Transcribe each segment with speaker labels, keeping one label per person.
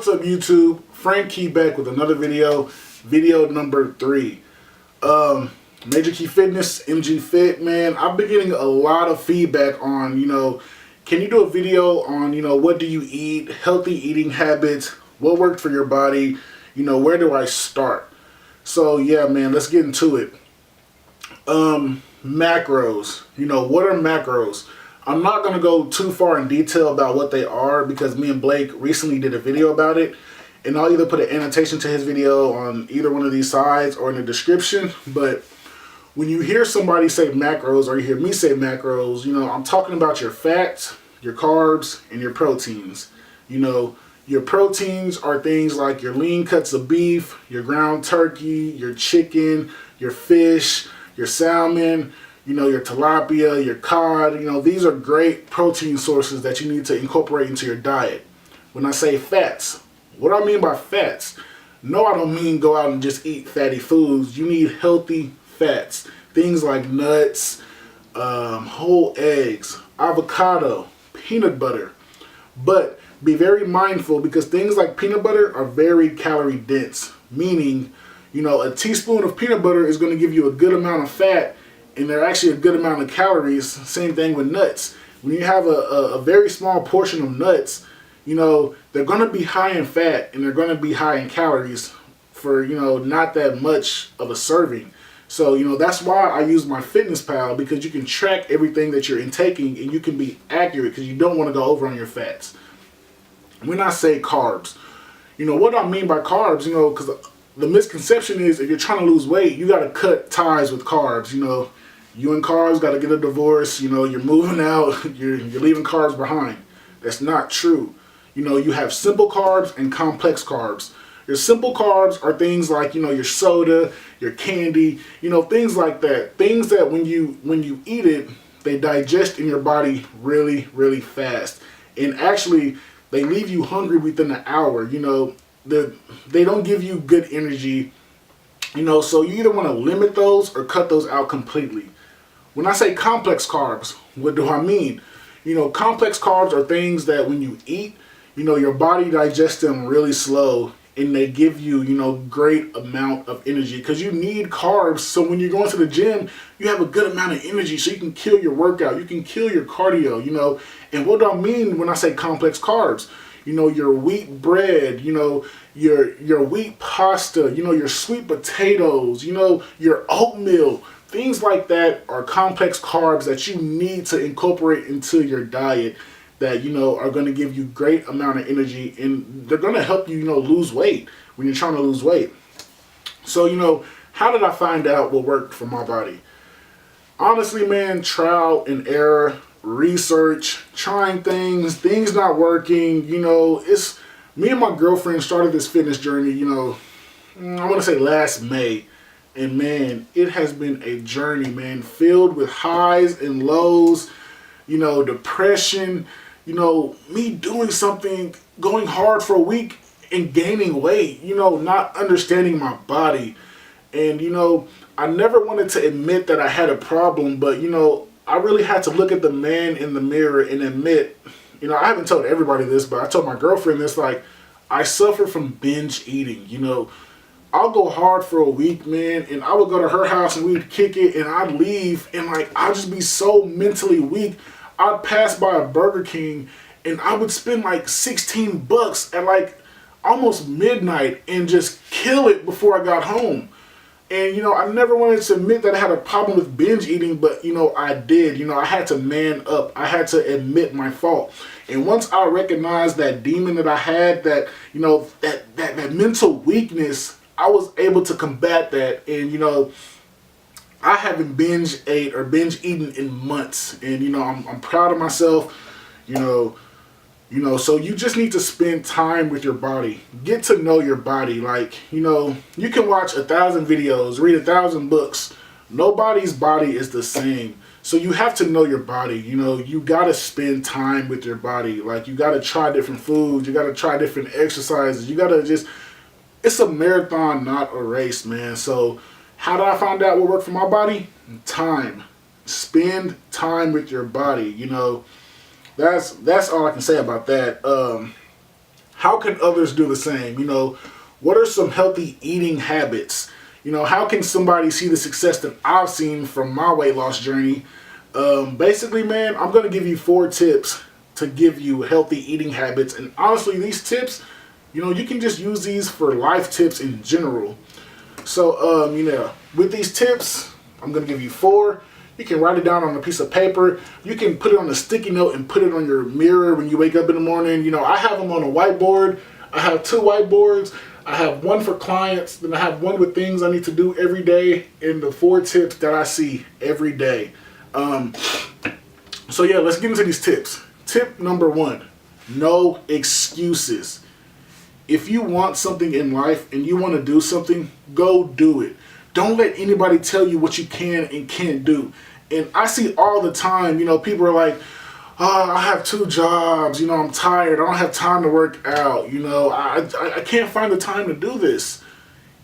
Speaker 1: up, YouTube? Frank Key back with another video number 3. Major Key Fitness, MG Fit, man. I've been getting a lot of feedback on, can you do a video on, what do you eat, healthy eating habits, what worked for your body, where do I start? So yeah, man, let's get into it. Macros, what are macros? I'm not going to go too far in detail about what they are because me and Blake recently did a video about it, and I'll either put an annotation to his video on either one of these sides or in the description. But when you hear somebody say macros or you hear me say macros, I'm talking about your fats, your carbs, and your proteins. Your proteins are things like your lean cuts of beef, your ground turkey, your chicken, your fish, your salmon, your tilapia, your cod. These are great protein sources that you need to incorporate into your diet. When I say fats, what do I mean by fats? No, I don't mean go out and just eat fatty foods. You need healthy fats. Things like nuts, whole eggs, avocado, peanut butter. But be very mindful because things like peanut butter are very calorie dense. Meaning, a teaspoon of peanut butter is going to give you a good amount of fat, and they're actually a good amount of calories. Same thing with nuts. When you have a very small portion of nuts, they're going to be high in fat and they're going to be high in calories for, not that much of a serving. So, that's why I use MyFitnessPal, because you can track everything that you're intaking and you can be accurate because you don't want to go over on your fats. When I say carbs, what I mean by carbs, because the misconception is if you're trying to lose weight, you got to cut ties with carbs. You and carbs got to get a divorce. You're moving out. You're leaving carbs behind. That's not true. You have simple carbs and complex carbs. Your simple carbs are things like, your soda, your candy, things like that. Things that when you eat it, they digest in your body really, really fast. And actually, they leave you hungry within an hour. They don't give you good energy. So you either want to limit those or cut those out completely. When I say complex carbs, what do I mean? Complex carbs are things that when you eat, your body digests them really slow, and they give you, great amount of energy because you need carbs. So when you're going to the gym, you have a good amount of energy so you can kill your workout, you can kill your cardio, And what do I mean when I say complex carbs? Your wheat bread, your wheat pasta, your sweet potatoes, your oatmeal. Things like that are complex carbs that you need to incorporate into your diet that, are going to give you great amount of energy, and they're going to help you, lose weight when you're trying to lose weight. So, how did I find out what worked for my body? Honestly, man, trial and error, research, trying things not working. It's me and my girlfriend started this fitness journey, I want to say last May. And man, it has been a journey, man, filled with highs and lows, depression, me doing something, going hard for a week and gaining weight, not understanding my body. And, I never wanted to admit that I had a problem, but, I really had to look at the man in the mirror and admit, I haven't told everybody this, but I told my girlfriend this, like, I suffer from binge eating, I'll go hard for a week, man, and I would go to her house and we'd kick it, and I'd leave, and like I'd just be so mentally weak. I'd pass by a Burger King, and I would spend like $16 at like almost midnight and just kill it before I got home. And I never wanted to admit that I had a problem with binge eating, but I did. I had to man up. I had to admit my fault. And once I recognized that demon that I had, that that mental weakness, I was able to combat that. And I haven't binge ate or binge eaten in months. And I'm proud of myself. So you just need to spend time with your body. Get to know your body. Like, you can watch 1,000 videos, read 1,000 books. Nobody's body is the same. So you have to know your body. You got to spend time with your body. Like, you got to try different foods. You got to try different exercises. You got to it's a marathon, not a race, man. So how did I find out what worked for my body? Time. Spend time with your body. That's all I can say about that. how can others do the same? You know, what are some healthy eating habits? You know, how can somebody see the success that I've seen from my weight loss journey? Basically, man, I'm going to give you 4 tips to give you healthy eating habits. And honestly, these tips, you know, you can just use these for life tips in general. So, you know, with these tips, I'm going to give you 4. You can write it down on a piece of paper. You can put it on a sticky note and put it on your mirror when you wake up in the morning. You know, I have them on a whiteboard. I have 2 whiteboards. I have one for clients, then I have one with things I need to do every day, and the 4 tips that I see every day. So yeah, let's get into these tips. Tip number 1, no excuses. If you want something in life and you want to do something, go do it. Don't let anybody tell you what you can and can't do. And I see all the time, you know, people are like, oh, I have 2 jobs, you know, I'm tired, I don't have time to work out, you know, I can't find the time to do this.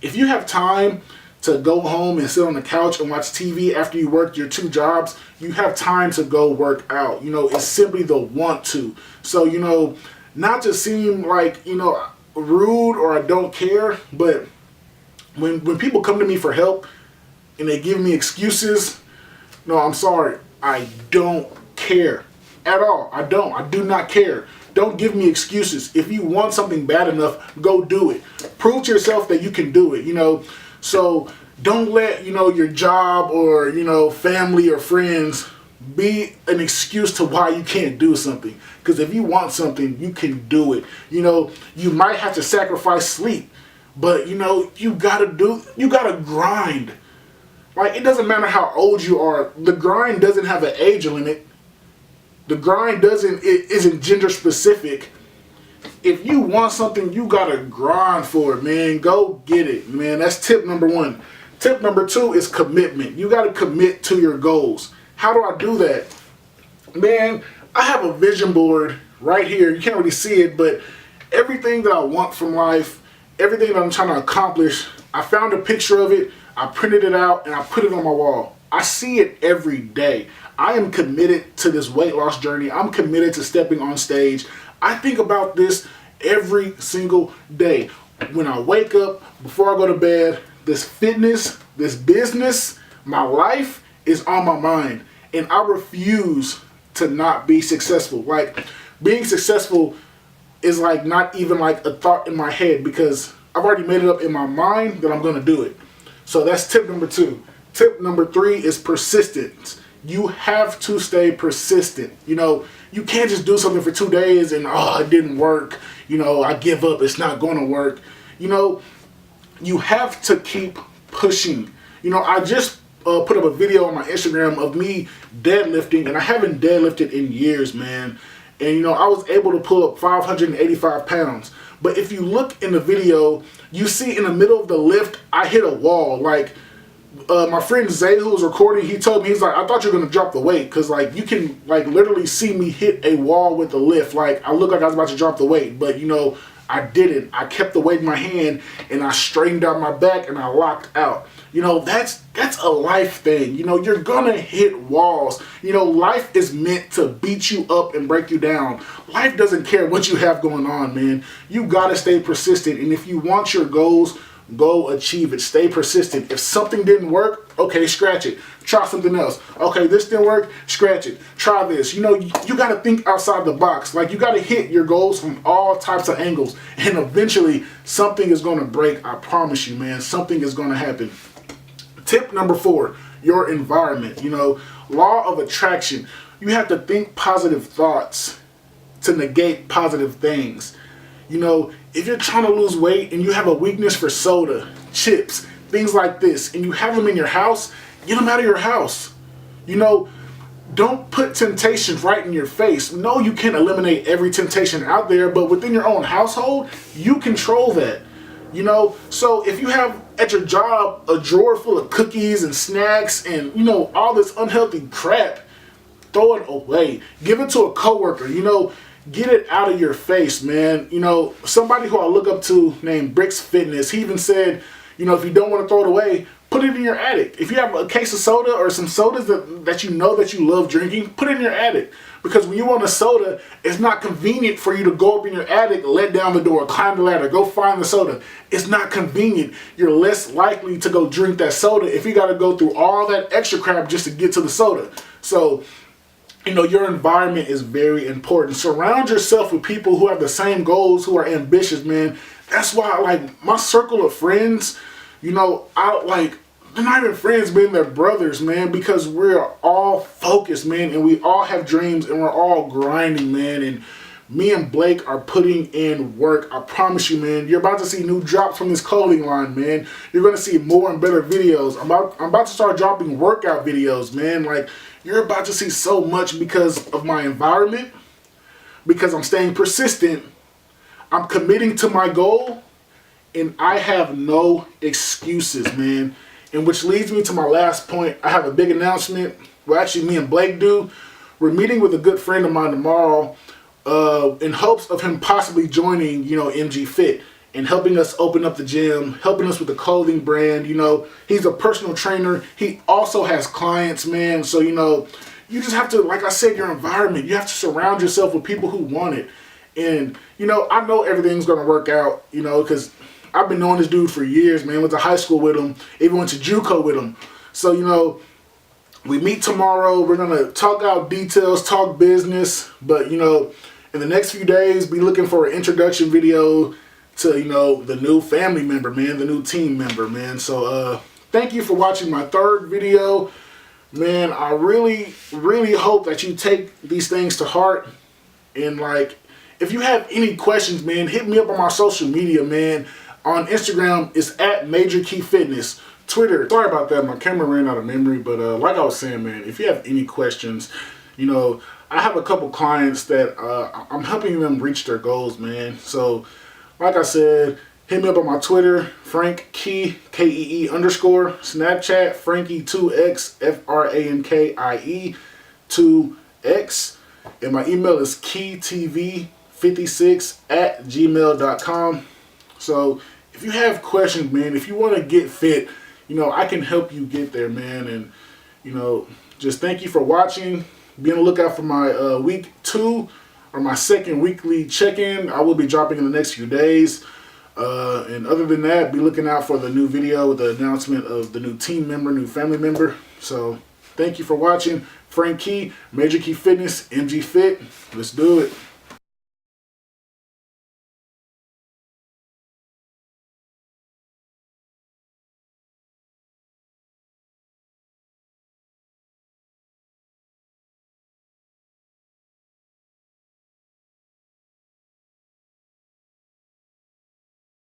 Speaker 1: If you have time to go home and sit on the couch and watch TV after you work your 2 jobs, you have time to go work out. You know, it's simply the want to. So, you know, not to seem like, you know, rude or I don't care, but when people come to me for help and they give me excuses, no, I'm sorry, I don't care. At all. I do not care. Don't give me excuses. If you want something bad enough, go do it. Prove to yourself that you can do it, you know. So don't let, you know, your job or, you know, family or friends be an excuse to why you can't do something. Because if you want something, you can do it. You know, you might have to sacrifice sleep, but, you know, you gotta grind. Like, it doesn't matter how old you are. The grind doesn't have an age limit. The grind isn't gender specific. If you want something, you gotta grind for it, man. Go get it, man. That's tip number 1. Tip number 2 is commitment. You gotta commit to your goals. How do I do that? Man, I have a vision board right here. You can't really see it, but everything that I want from life, everything that I'm trying to accomplish, I found a picture of it, I printed it out, and I put it on my wall. I see it every day. I am committed to this weight loss journey. I'm committed to stepping on stage. I think about this every single day. When I wake up, before I go to bed, this fitness, this business, my life is on my mind. And I refuse to not be successful. Like, being successful is like not even like a thought in my head, because I've already made it up in my mind that I'm going to do it. So that's tip number 2. Tip number 3 is persistence. You have to stay persistent. You know, you can't just do something for 2 days and, oh, it didn't work. You know, I give up. It's not going to work. You know, you have to keep pushing. You know, I just put up a video on my Instagram of me deadlifting, and I haven't deadlifted in years, man. And, you know, I was able to pull up 585 pounds. But if you look in the video, you see in the middle of the lift, I hit a wall. Like, my friend Zay, who was recording, he told me, he's like, I thought you were going to drop the weight, because, like, you can, like, literally see me hit a wall with the lift. Like, I look like I was about to drop the weight, but, you know, I didn't. I kept the weight in my hand, and I straightened out my back, and I locked out. You know, that's a life thing. You know, you're going to hit walls. You know, life is meant to beat you up and break you down. Life doesn't care what you have going on, man. You got to stay persistent, and if you want your goals, go achieve it. Stay persistent. If something didn't work, okay, scratch it. Try something else. Okay, this didn't work, scratch it. Try this. You know, you got to think outside the box. Like, you got to hit your goals from all types of angles. And eventually, something is going to break. I promise you, man. Something is going to happen. Tip number 4, your environment. You know, law of attraction. You have to think positive thoughts to negate positive things. You know, if you're trying to lose weight and you have a weakness for soda, chips, things like this, and you have them in your house, get them out of your house. You know, don't put temptations right in your face. No, you can't eliminate every temptation out there, but within your own household, you control that. You know, so if you have at your job a drawer full of cookies and snacks and, you know, all this unhealthy crap, throw it away. Give it to a coworker. You know, get it out of your face, man. You know, somebody who I look up to named Bricks Fitness, he even said, you know, if you don't want to throw it away, put it in your attic. If you have a case of soda or some sodas that you know that you love drinking, put it in your attic. Because when you want a soda, it's not convenient for you to go up in your attic, let down the door, climb the ladder, go find the soda. It's not convenient. You're less likely to go drink that soda if you got to go through all that extra crap just to get to the soda. So, you know, your environment is very important. Surround yourself with people who have the same goals, who are ambitious, man. That's why, like, my circle of friends, you know, they're not even friends, man, they're brothers, man, because we're all focused, man, and we all have dreams, and we're all grinding, man, and me and Blake are putting in work. I promise you, man. You're about to see new drops from this clothing line, man. You're going to see more and better videos. I'm about to start dropping workout videos, man. Like, you're about to see so much because of my environment, because I'm staying persistent, I'm committing to my goal, and I have no excuses, man. And which leads me to my last point. I have a big announcement. Well, actually, me and Blake do. We're meeting with a good friend of mine tomorrow in hopes of him possibly joining, you know, MG Fit and helping us open up the gym, helping us with the clothing brand. You know, he's a personal trainer. He also has clients, man. So, you know, you just have to, like I said, your environment. You have to surround yourself with people who want it. And, you know, I know everything's going to work out, you know, because I've been knowing this dude for years, man. Went to high school with him, even went to JUCO with him. So, you know, we meet tomorrow. We're going to talk out details, talk business. But, you know, in the next few days, be looking for an introduction video to, you know, the new family member, man, the new team member, man. So, thank you for watching my third video. Man, I really, really hope that you take these things to heart. And, like, if you have any questions, man, hit me up on my social media, man. On Instagram, it's at Major Key Fitness. Twitter, sorry about that, my camera ran out of memory, but like I was saying, man, if you have any questions, you know, I have a couple clients that I'm helping them reach their goals, man. So, like I said, hit me up on my Twitter, Frank Key, K-E-E _ Snapchat, Frankie2X, F-R-A-N-K-I-E 2X. And my email is keytv56@gmail.com. So, if you have questions, man, if you want to get fit, you know, I can help you get there, man. And, you know, just thank you for watching. Be on the lookout for my week 2 or my second weekly check-in. I will be dropping in the next few days. And other than that, be looking out for the new video with the announcement of the new team member, new family member. So, thank you for watching. Frank Key, Major Key Fitness, MG Fit. Let's do it.